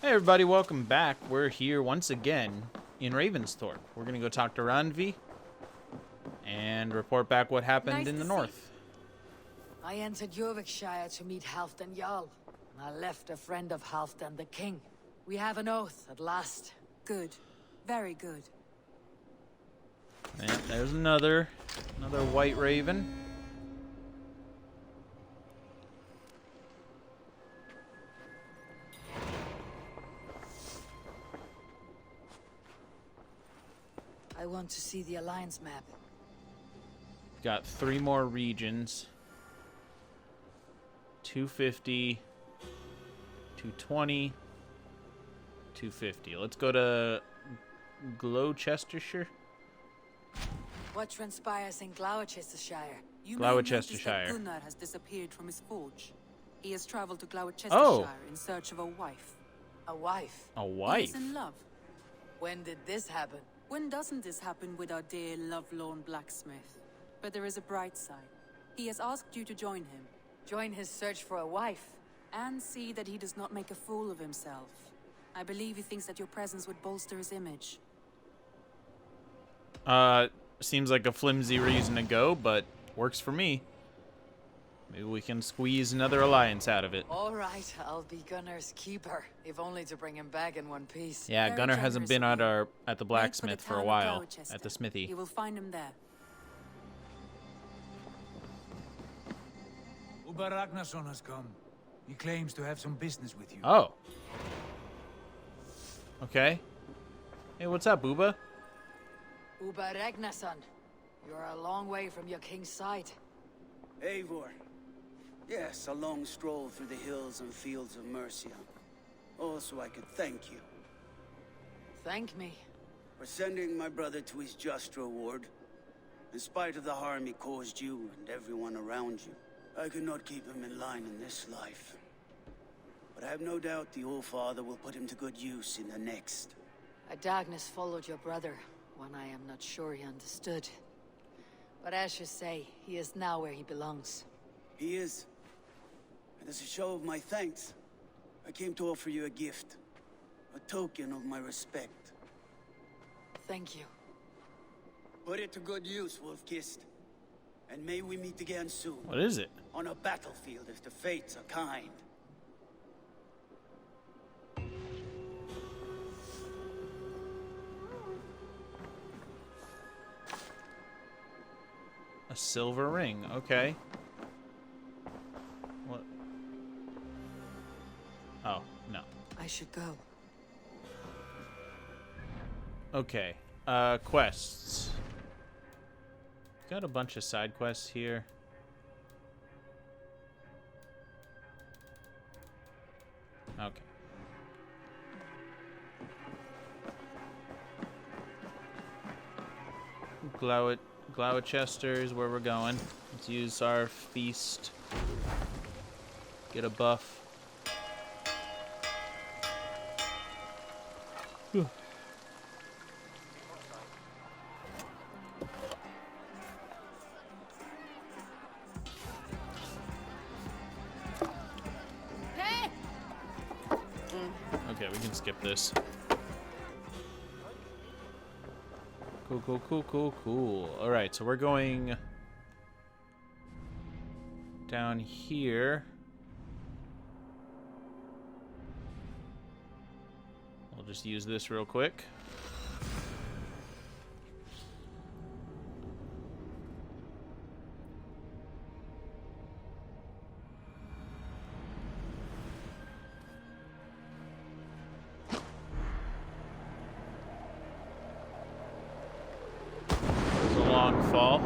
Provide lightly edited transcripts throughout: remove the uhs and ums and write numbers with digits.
Hey everybody, welcome back. We're here once again in Ravensthorpe. We're gonna go talk to Randvi and report back what happened in the north. I entered Yorkshire to meet Halfdan Jarl. I left a friend of Halfdan the king. We have an oath at last. Good. Very good. Yeah, there's another white raven. I want to see the Alliance map. Got 3 more regions. 250, 220, 250. Let's go to Gloucestershire. What transpires in Gloucestershire? You may notice Gloucestershire. that Gunnar has disappeared from his forge. He has traveled to Gloucestershire in search of a wife. A wife? A He wife? is in love. When did this happen? When doesn't this happen with our dear lovelorn blacksmith? But there is a bright side. He has asked you to join him. Join his search for a wife? And see that he does not make a fool of himself. I believe he thinks that your presence would bolster his image. Seems like a flimsy reason to go, but works for me. Maybe we can squeeze another alliance out of it. All right, I'll be Gunnar's keeper, if only to bring him back in one piece. Yeah, Very Gunnar hasn't been generous of at the Make blacksmith for a town of while. Gloucester. At the smithy. You will find him there. Uber Ragnarsson has come. He claims to have some business with you. Oh. Okay. Hey, what's up, Uba? Uba Ragnarsson, you're a long way from your king's side. Eivor. Yes, a long stroll through the hills and fields of Mercia. Also, I could thank you Thank me. for sending my brother to his just reward. In spite of the harm he caused you and everyone around you, I could not keep him in line in this life. But I have no doubt the Old Father will put him to good use in the next. A darkness followed your brother, one I am not sure he understood. But as you say, he is now where he belongs. He is. And as a show of my thanks, I came to offer you a gift. A token of my respect. Thank you. Put it to good use, Wolf-Kissed. And may we meet again soon. What is it? On a battlefield if the fates are kind. A silver ring. Okay. What? Oh, no. I should go. Okay. Quests. Got a bunch of side quests here. Okay. Gloucester is where we're going. Let's use our feast. Get a buff. Okay, we can skip this. Cool. Alright, so we're going down here. I'll just use this real quick. Fall.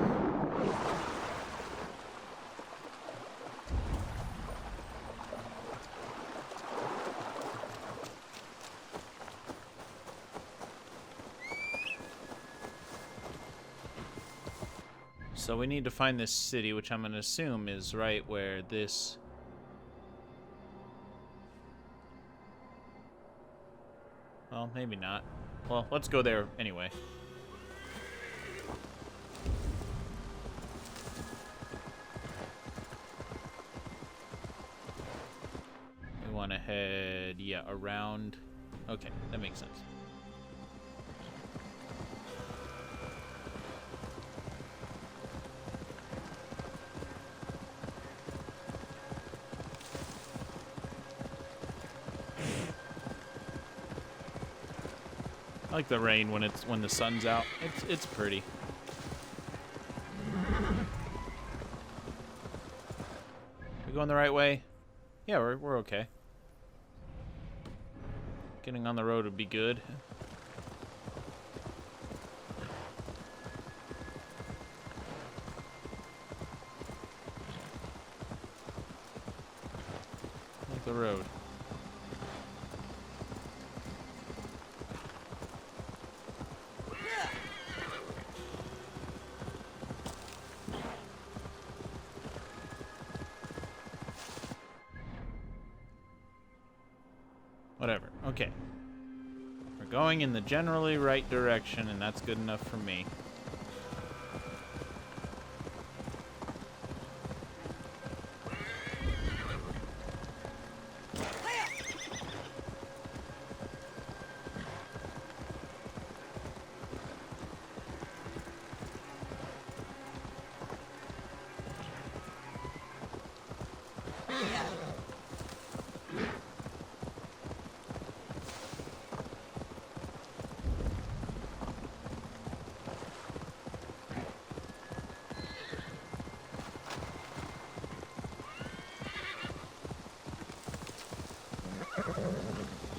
So we need to find this city, which I'm going to assume is right where this... Well, maybe not. Well, let's go there anyway. We want to head, yeah, around Okay, that makes sense. I like the rain when the sun's out. It's pretty. We going the right way? Yeah, we're okay. Getting on the road would be good. Like the road. Whatever. Okay. We're going in the generally right direction, and that's good enough for me.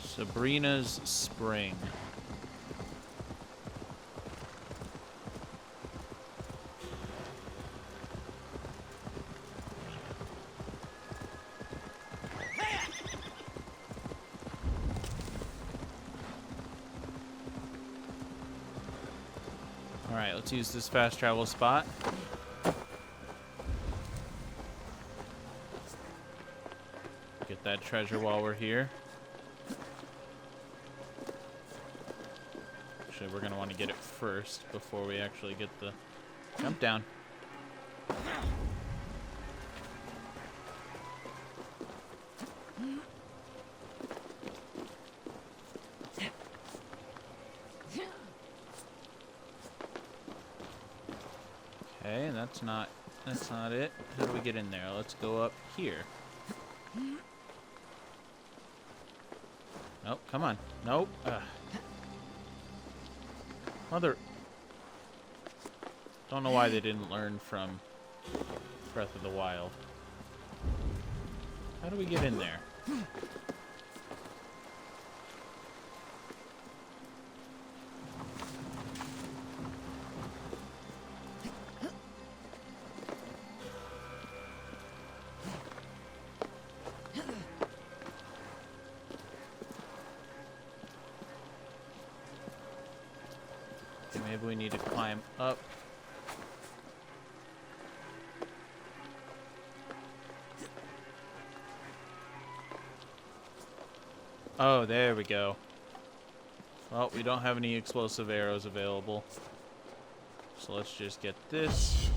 Sabrina's Spring. All right, let's use this fast travel spot. Get that treasure while we're here. Actually, we're gonna want to get it first before we actually get the jump down. Okay, that's not it. How do we get in there? Let's go up here. Nope, come on. Nope. Mother. Don't know why they didn't learn from Breath of the Wild. How do we get in there? Maybe we need to climb up. Oh, there we go. Well, we don't have any explosive arrows available. So let's just get this.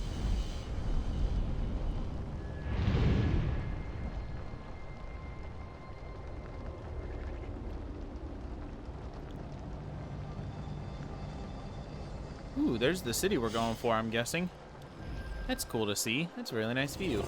Ooh, there's the city we're going for, I'm guessing. That's cool to see. That's a really nice view.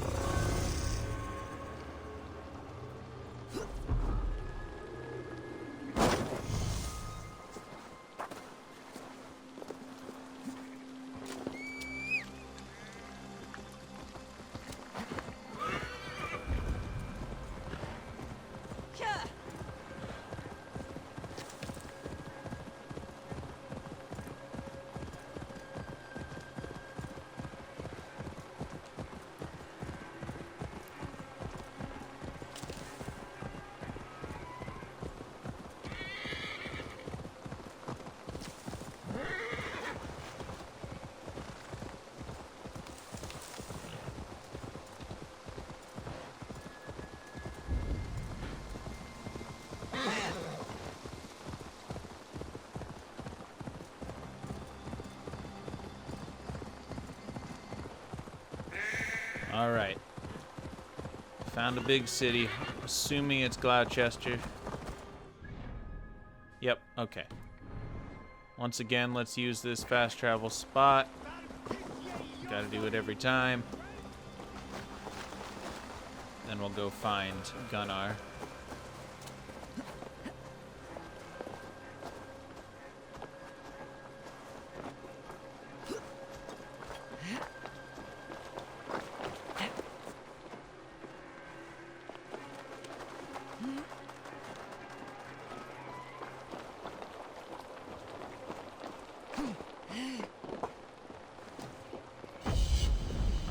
All right. Found a big city. Assuming it's Gloucester. Yep, okay. Once again, let's use this fast travel spot. Gotta do it every time. Then we'll go find Gunnar.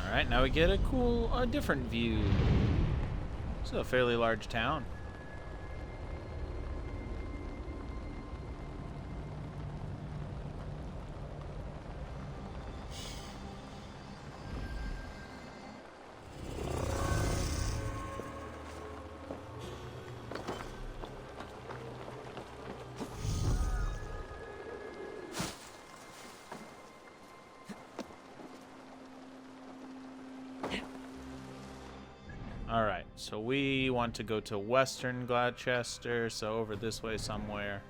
Alright, now we get a different view. It's a fairly large town. Alright, so we want to go to Western Gloucester, so over this way somewhere.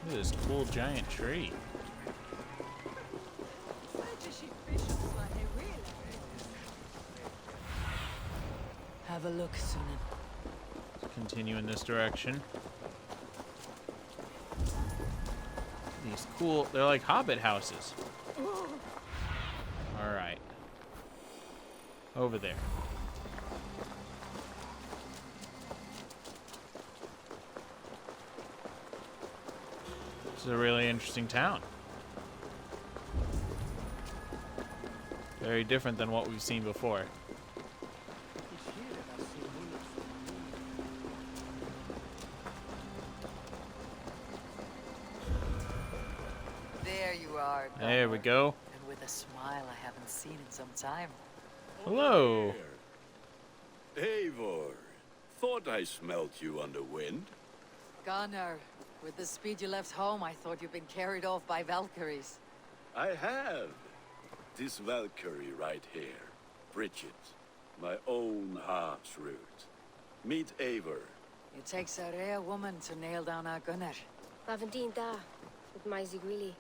Look at this cool giant tree. Have a look, Sunan. Continue in this direction. These cool, they're like hobbit houses. Alright. Over there. This is a really interesting town. Very different than what we've seen before. There you are. There we go. And with a smile I haven't seen in some time. Hello. Eivor, thought I smelt you on the wind. Gunnar, with the speed you left home, I thought you'd been carried off by Valkyries. I have. This Valkyrie right here, Bridget, my own heart's root. Meet Eivor. It takes a rare woman to nail down our Gunnar. Lavendine da, with my Zigwili.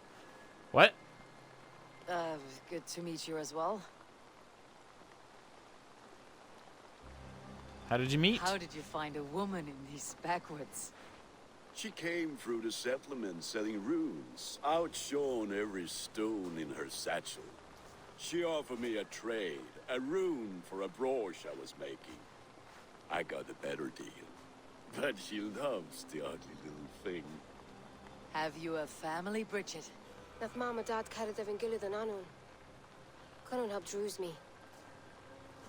What? Good to meet you as well. How did you meet? How did you find a woman in these backwoods? She came through the settlement selling runes, outshone every stone in her satchel. She offered me a trade, a rune for a brooch I was making. I got a better deal. But she loves the ugly little thing. Have you a family, Bridget? Naf mama dad carried even gilid an anun. Couldn't help druise me.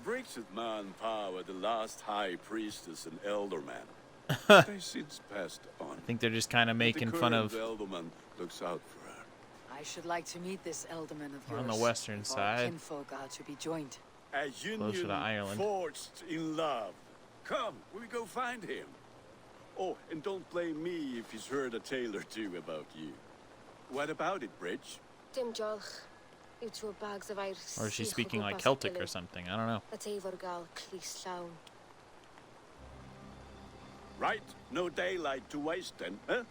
Bridget Man Pa were the last high priestess and elderman. They since passed on. I think they're just kind of making fun of. The elderman looks out for her. I should like to meet this elderman of We're yours. on the western Our side. kinfolk are to be joined. A Closer union to Ireland. forged in love. Come, we go find him. Oh, and don't blame me if he's heard a tale or two about you. What about it, Bridge? Dim jolch. You two bags of ice. Or is she speaking like Celtic or something? I don't know. That's Eivor gal cleese lawn. Right, no daylight to waste then, huh?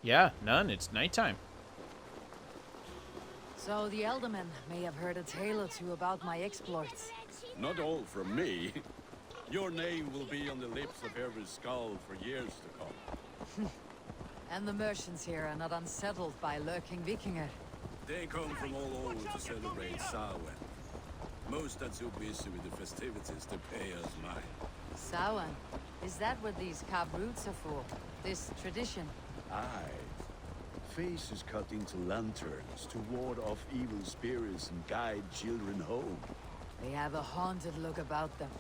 Yeah, none. It's nighttime. So the elderman may have heard a tale or two about my exploits. Not all from me. Your name will be on the lips of every skull for years to come. And the merchants here are not unsettled by lurking Vikinger. They come from all over to celebrate Samhain. Most are too busy with the festivities to pay us mind. Samhain? Is that what these carved roots are for? This tradition? Aye. Faces cut into lanterns to ward off evil spirits and guide children home. They have a haunted look about them.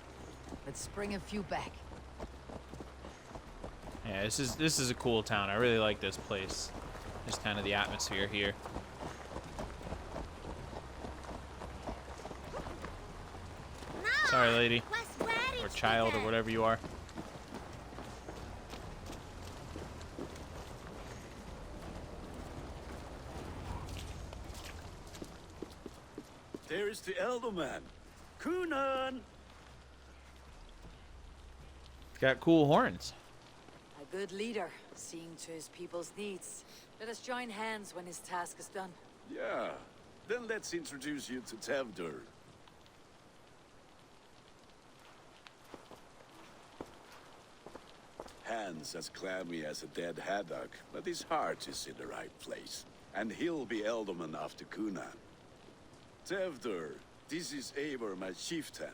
Let's bring a few back. Yeah, this is a cool town. I really like this place. Just kind of the atmosphere here. Sorry, lady. Or child, or whatever you are. Here is the Elderman. Kunan! Got cool horns. A good leader, seeing to his people's needs. Let us join hands when his task is done. Yeah. Then let's introduce you to Tevder. Hands as clammy as a dead haddock, but his heart is in the right place. And he'll be Elderman after Kunan. Tevder, this is Eivor, my chieftain.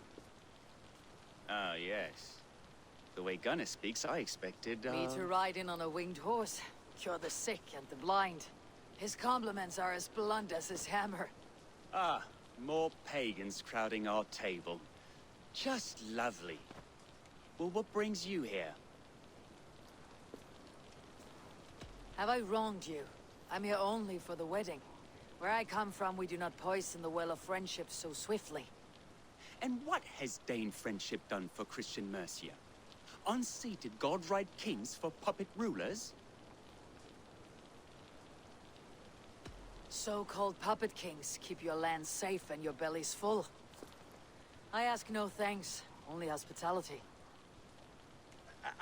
Ah, yes. The way Gunnar speaks, I expected, Me to ride in on a winged horse, cure the sick and the blind. His compliments are as blunt as his hammer. Ah, more pagans crowding our table. Just lovely. Well, what brings you here? Have I wronged you? I'm here only for the wedding. Where I come from, we do not poison the well of friendship so swiftly. And what has Dane friendship done for Christian Mercia? Unseated god-right kings for puppet rulers? So-called puppet kings keep your lands safe and your bellies full. I ask no thanks, only hospitality.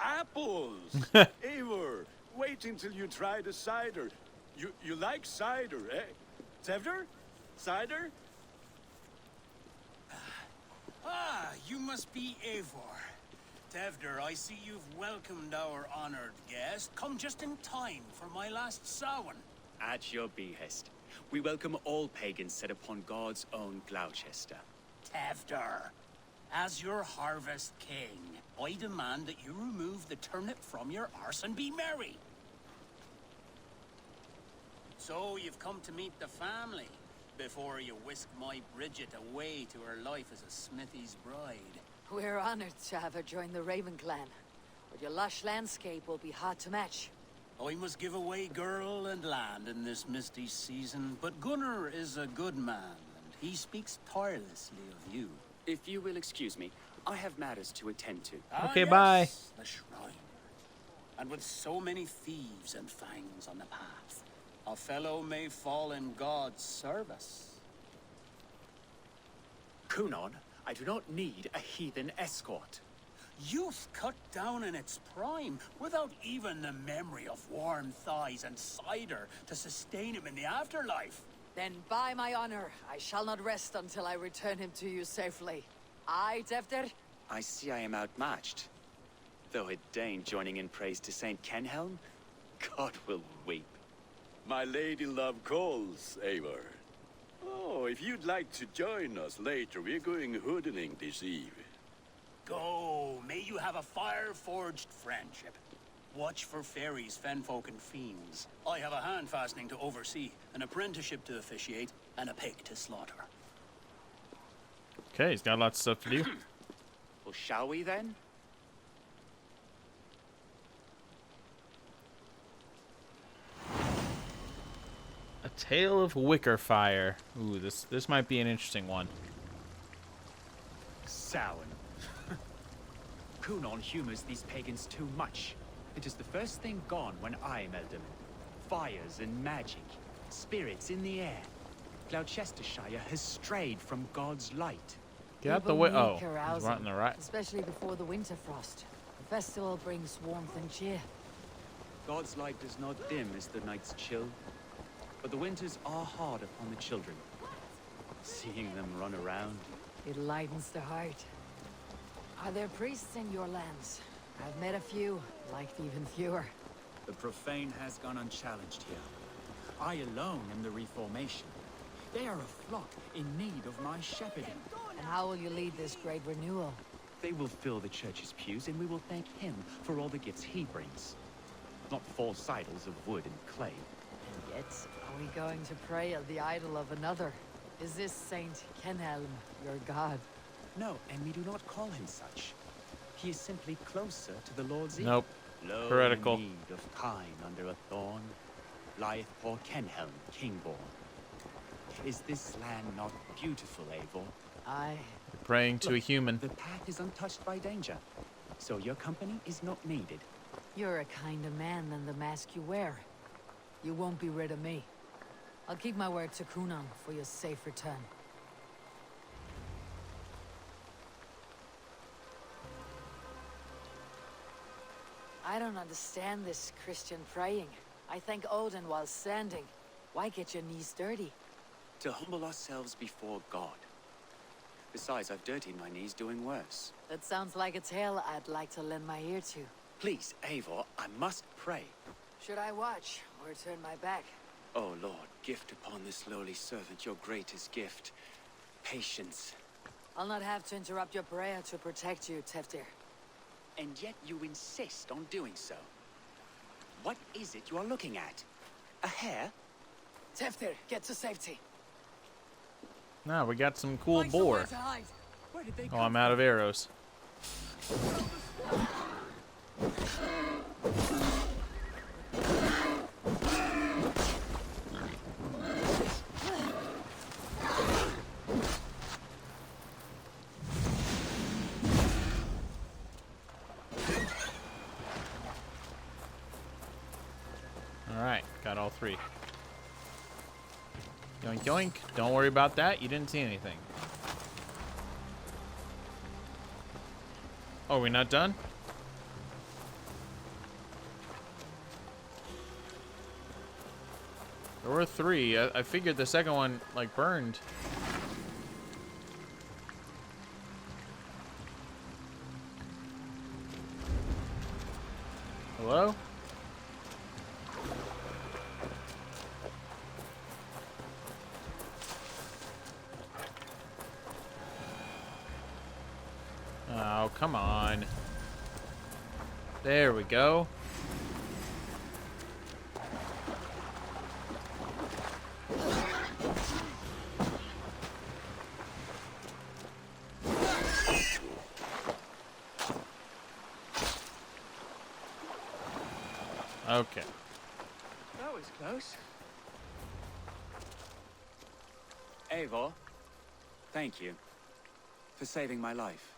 Apples! Eivor, wait until you try the cider. You like cider, eh? Tevder? Cider? Ah, you must be Eivor. Tevder, I see you've welcomed our honored guest. Come just in time for my last Samhain. At your behest. We welcome all pagans set upon God's own Gloucester. Tevder, as your harvest king, I demand that you remove the turnip from your arse and be merry. So you've come to meet the family before you whisk my Bridget away to her life as a smithy's bride. We're honored to have her join the Raven clan, but your lush landscape will be hard to match. I must give away girl and land in this misty season, but Gunnar is a good man, and he speaks tirelessly of you. If you will excuse me, I have matters to attend to. Okay, bye. The shrine. And with so many thieves and fangs on the path, a fellow may fall in God's service. Kunan, I do not need a heathen escort. Youth cut down in its prime, without even the memory of warm thighs and cider to sustain him in the afterlife. Then by my honor, I shall not rest until I return him to you safely. Aye, Tevder? I see I am outmatched. Though a Dane joining in praise to Saint Kenhelm, God will weep. My lady love calls, Eivor. Oh, if you'd like to join us later, we're going hoodening this eve. Go, may you have a fire-forged friendship. Watch for fairies, fenfolk, and fiends. I have a hand fastening to oversee, an apprenticeship to officiate, and a pig to slaughter. Okay, he's got lots of stuff to do. Well, shall we then? A Tale of Wicker Fire. Ooh, this might be an interesting one. Samhain. Kunan humors these pagans too much. It is the first thing gone when I am Elderman. Fires and magic, spirits in the air. Gloucestershire has strayed from God's light. Get out the People way. need Oh, carousing, he's running the right. especially before the winter frost. The festival brings warmth and cheer. God's light does not dim as the nights chill, but the winters are hard upon the children. Seeing them run around. It lightens the heart. Are there priests in your lands? I've met a few, liked even fewer. The profane has gone unchallenged here. I alone am the Reformation. They are a flock in need of my shepherding. And how will you lead this great renewal? They will fill the church's pews, and we will thank him for all the gifts he brings. Not false idols of wood and clay. And yet, are we going to pray at the idol of another? Is this Saint Kenhelm your god? No, and we do not call him such. He is simply closer to the Lord's ear. Nope. Low Heretical. in need of kine under a thorn, lieth poor Kenhelm, kingborn. Is this land not beautiful, Eivor? Aye. Praying to a human. The path is untouched by danger, so your company is not needed. You're a kinder man than the mask you wear. You won't be rid of me. I'll keep my word to Kunan for your safe return. I don't understand this Christian praying. I thank Odin while standing. Why get your knees dirty? To humble ourselves before God. Besides, I've dirtied my knees doing worse. That sounds like a tale I'd like to lend my ear to. Please, Eivor, I must pray. Should I watch or turn my back? Oh Lord, gift upon this lowly servant your greatest gift. Patience. I'll not have to interrupt your prayer to protect you, Teftir. And yet you insist on doing so. What is it you are looking at? A hare? Teftir, get to safety. Now we got some cool Find boar. somewhere to hide. Where did they Oh, I'm out of arrows. Alright, got all three. Yoink yoink. Don't worry about that. You didn't see anything. Oh, we're not done? There were three. I figured the second one, like, burned. Hello? Oh, come on. There we go. Okay. That was close. Eivor, thank you for saving my life.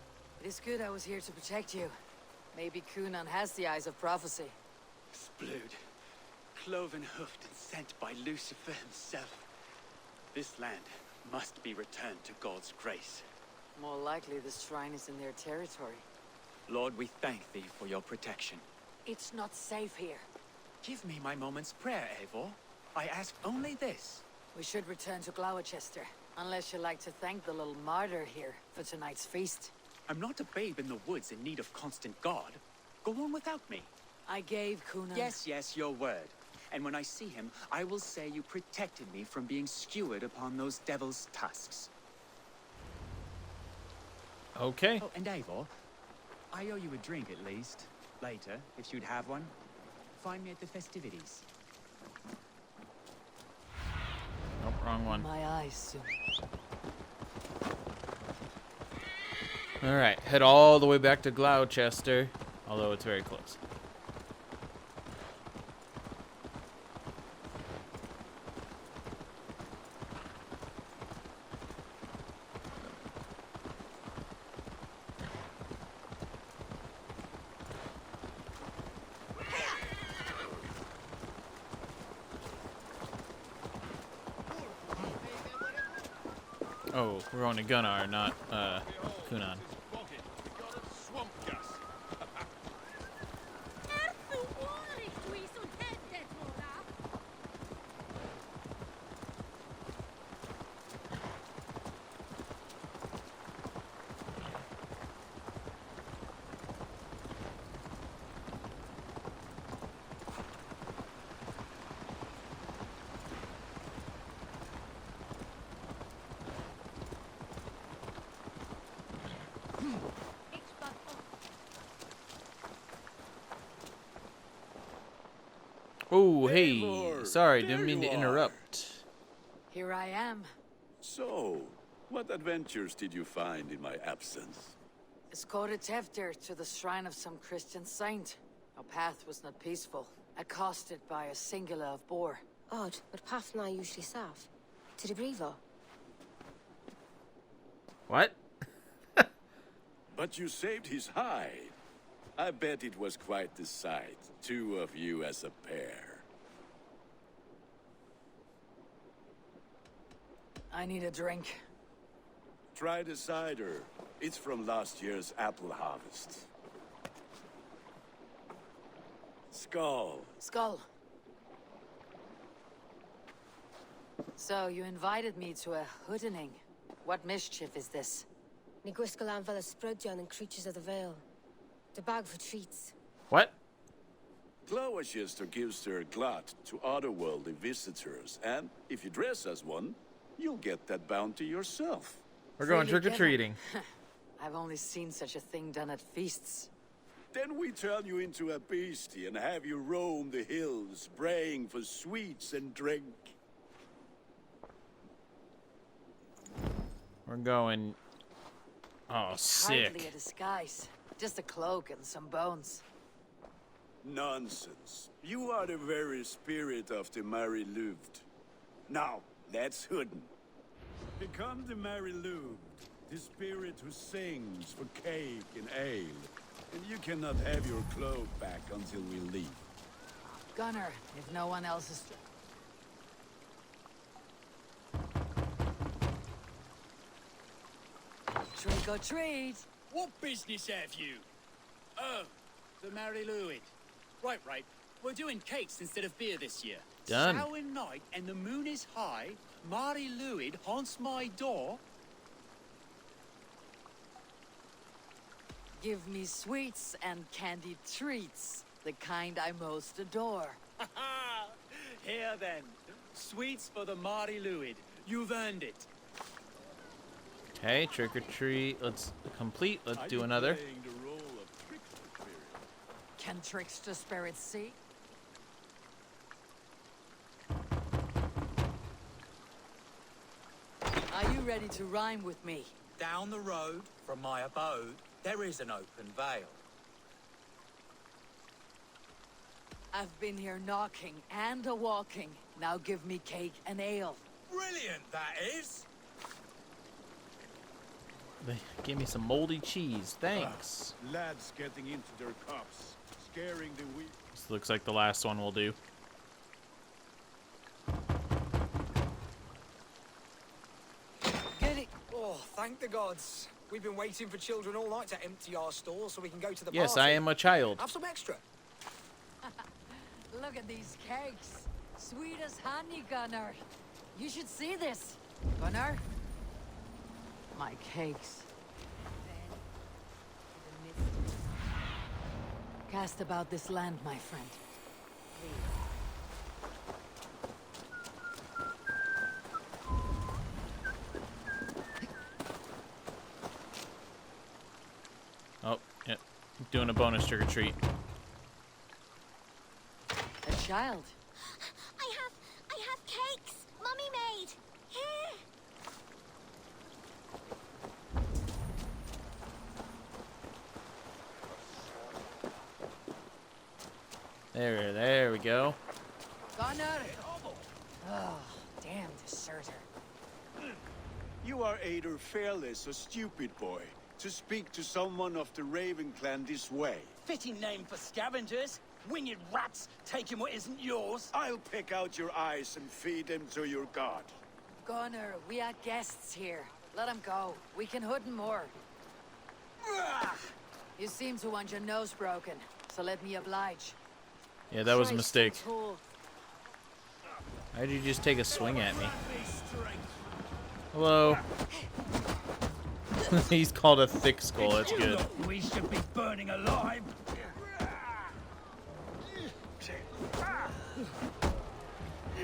It is good I was here to protect you. Maybe Kunan has the eyes of prophecy. Splued, cloven-hoofed and sent by Lucifer himself. This land must be returned to God's grace. More likely the shrine is in their territory. Lord, we thank thee for your protection. It's not safe here. Give me my moment's prayer, Eivor. I ask only this. We should return to Gloucester, unless you'd like to thank the little martyr here for tonight's feast. I'm not a babe in the woods in need of constant guard. Go on without me. I gave Kunan... Yes, your word. And when I see him, I will say you protected me from being skewered upon those devil's tusks. Okay. Oh, and Eivor, I owe you a drink at least. Later, if you'd have one. Find me at the festivities. Nope, wrong one. My eyes soon. Alright, head all the way back to Gloucester, although it's very close. Oh, we're going to Gunnar, not Kunan. Oh, hey. Eivor, Sorry, there didn't mean to you are. interrupt. Here I am. So, what adventures did you find in my absence? Escorted Teftir to the shrine of some Christian saint. Our path was not peaceful. Accosted by a singular of boar. Odd, but path and I usually serve. To the Brevo. What? But you saved his hide. I bet it was quite the sight, two of you as a pair. I need a drink. Try the cider. It's from last year's apple harvest. Skull. Skull. So, you invited me to a hoodening. What mischief is this? Ní gwisgal an fel ysbrydion and creatures of the Vale. The bag for treats. What? Gloucester gives their glut to otherworldly visitors, and if you dress as one, you'll get that bounty yourself. We're going Really trick-or-treating. I've only seen such a thing done at feasts. Then we turn you into a beastie and have you roam the hills, braying for sweets and drink. We're going... Oh, sick. Hardly a disguise. Just a cloak and some bones. Nonsense. You are the very spirit of the Mary Louved. Now, let's hoodin. Become the Mary Louved, the spirit who sings for cake and ale. And you cannot have your cloak back until we leave. Gunner, if no one else is... Trick or treat! What business have you? Oh, the Mary Louis. Right. We're doing cakes instead of beer this year. Done. Samhain night and the moon is high. Mari Luid haunts my door. Give me sweets and candied treats, the kind I most adore. Here then, sweets for the Mari Luid. You've earned it. Okay, trick-or-treat. Let's complete. Let's do another. Playing the role of trickster spirit. Can trickster spirits see? Are you ready to rhyme with me? Down the road from my abode, there is an open vale. I've been here knocking and a-walking. Now give me cake and ale. Brilliant, that is! They gave me some moldy cheese. Thanks. Lads getting into their cups, scaring the weak. This looks like the last one we'll do. Get it. Oh, thank the gods. We've been waiting for children all night to empty our stores so we can go to the Yes, party. I am a child. Have some extra. Look at these cakes. Sweet as honey, Gunner. You should see this. Gunner? My cakes. Cast about this land, my friend. Oh, yep. Doing a bonus trick-or-treat. A child. I have cakes. Mummy made. Here. There we go. Gunner! Oh, damn deserter. You are either fearless or stupid, boy, to speak to someone of the Raven clan this way. Fitting name for scavengers. Winged rats taking what isn't yours. I'll pick out your eyes and feed them to your god. Gunner, we are guests here. Let him go. We can hood more. You seem to want your nose broken, so let me oblige. Yeah, that was a mistake. Christ, I'm tall. Why did you just take a swing at me? Hello. He's called a thick skull. That's good. We should be burning alive.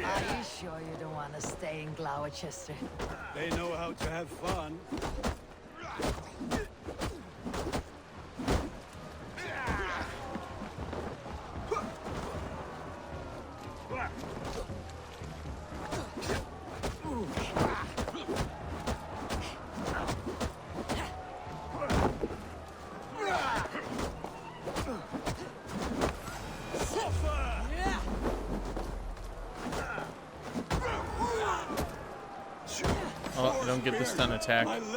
Are you sure you don't want to stay in Gloucester? They know how to have fun. Oh, I don't get the stun attack. Univalis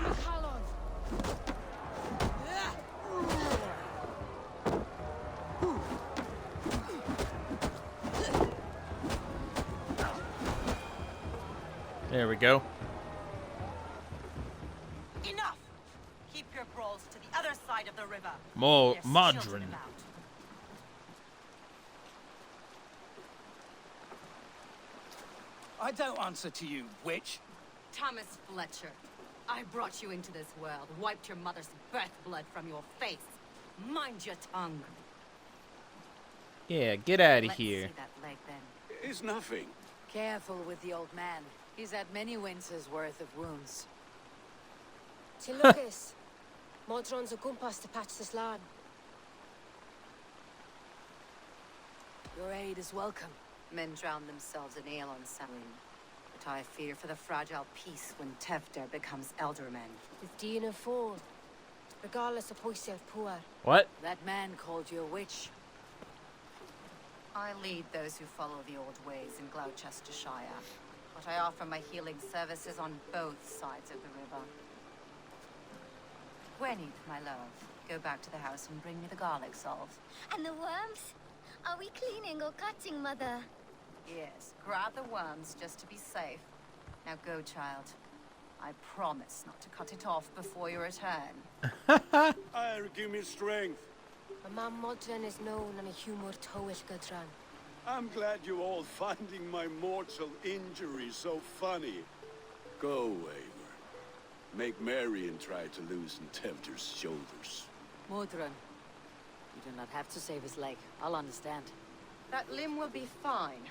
Mikhailov. There we go. Enough! Keep your brawls to the other side of the river. More There's modern. children about. I don't answer to you, witch. Thomas Fletcher, I brought you into this world, wiped your mother's birth blood from your face. Mind your tongue. Yeah, get out of Let's here. see that leg then. It's nothing. Careful with the old man. He's had many winters' worth of wounds. Ti Lucas. Modron's a gumpas to patch this lad. Your aid is welcome. Men drown themselves in ale on Samhain. But I fear for the fragile peace when Tefter becomes elderman. With Dean and Ford. Regardless of yourself poor. What? That man called you a witch. I lead those who follow the old ways in Gloucestershire, but I offer my healing services on both sides of the river. Gweneth, my love, go back to the house and bring me the garlic salt. And the worms? Are we cleaning or cutting, Mother? Yes, grab the worms just to be safe. Now go, child. I promise not to cut it off before you return. Give me strength. My man Modron is known and a humor toish Gadran. I'm glad you're all finding my mortal injury so funny. Go, Eivor. Make merry and try to loosen Tevder's shoulders. Modron, you do not have to save his leg. I'll understand. That limb will be fine,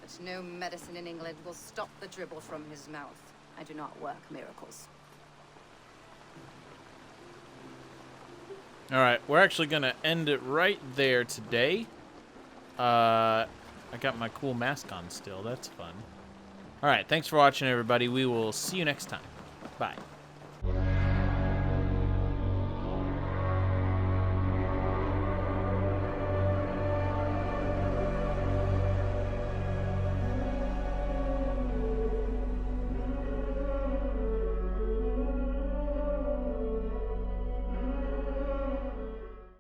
but no medicine in England will stop the dribble from his mouth. I do not work miracles. All right, we're actually gonna end it right there today. I got my cool mask on still. That's fun. All right, thanks for watching, everybody. We will see you next time. Bye.